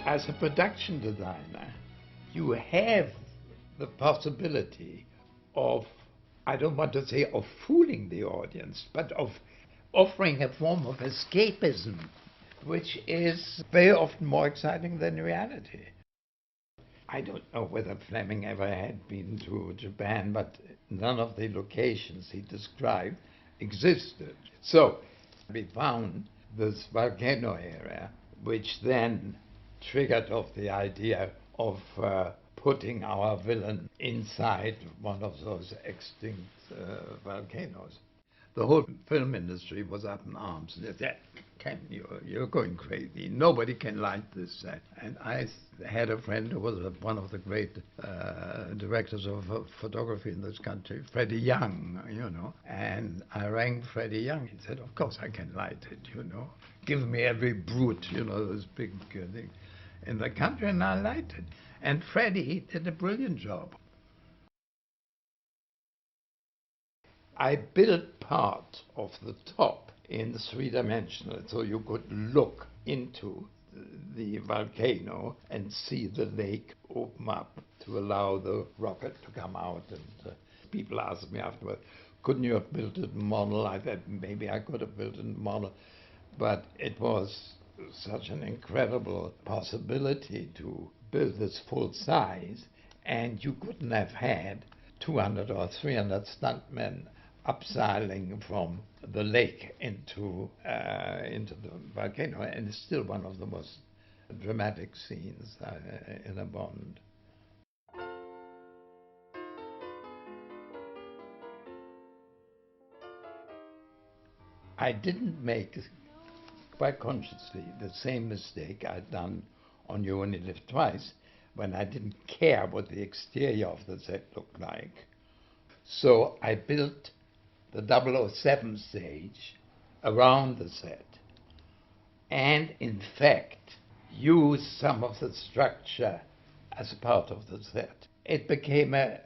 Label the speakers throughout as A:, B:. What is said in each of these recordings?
A: As a production designer, you have the possibility of, I don't want to say of fooling the audience, but of offering a form of escapism, which is very often more exciting than reality. I don't know whether Fleming ever had been to Japan, but none of the locations he described existed. So we found this volcano area, which then triggered off the idea of putting our villain inside one of those extinct volcanoes. The whole film industry was up in arms. They said, you're going crazy. Nobody can light this set. And I had a friend who was one of the great directors of photography in this country, Freddie Young, you know. And I rang Freddie Young. He said, of course I can light it, you know. Give me every brute, you know, this big thing in the country, and I light it. And Freddie did a brilliant job. I built part of the top in three-dimensional, so you could look into the volcano and see the lake open up to allow the rocket to come out. And people asked me afterwards, couldn't you have built it in model? I said, maybe I could have built it in model, but it was such an incredible possibility to build this full size, and you couldn't have had 200 or 300 stuntmen upseiling from the lake into the volcano, and it's still one of the most dramatic scenes in a Bond. I didn't make, quite consciously, the same mistake I'd done on You Only Live Twice, when I didn't care what the exterior of the set looked like. So I built the 007 stage around the set, and in fact use some of the structure as part of the set. It became an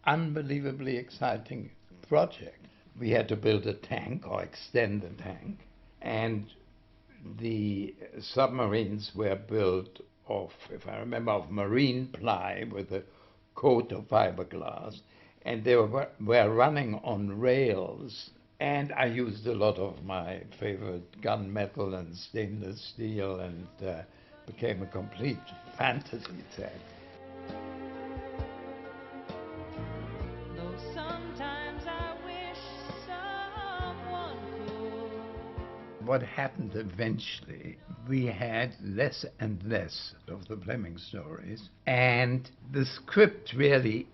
A: unbelievably exciting project. We had to build a tank or extend the tank, and the submarines were built of, if I remember, of marine ply with a coat of fiberglass, and they were running on rails, and I used a lot of my favorite gunmetal and stainless steel, and became a complete fantasy set.
B: Though sometimes I wish someone could.
A: What happened eventually, we had less and less of the Fleming stories, and the script really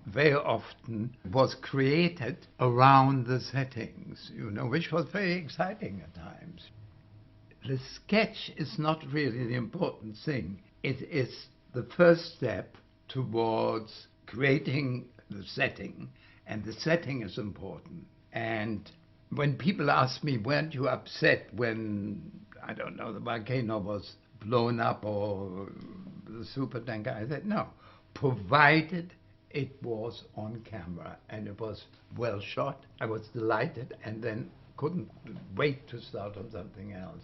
A: very often was created around the settings, you know, which was very exciting at times. The sketch is not really the important thing. It is the first step towards creating the setting, and the setting is important. And when people ask me, weren't you upset when, I don't know, the volcano was blown up or the supertanker? I said, no, provided it was on camera and it was well shot, I was delighted, and then couldn't wait to start on something else.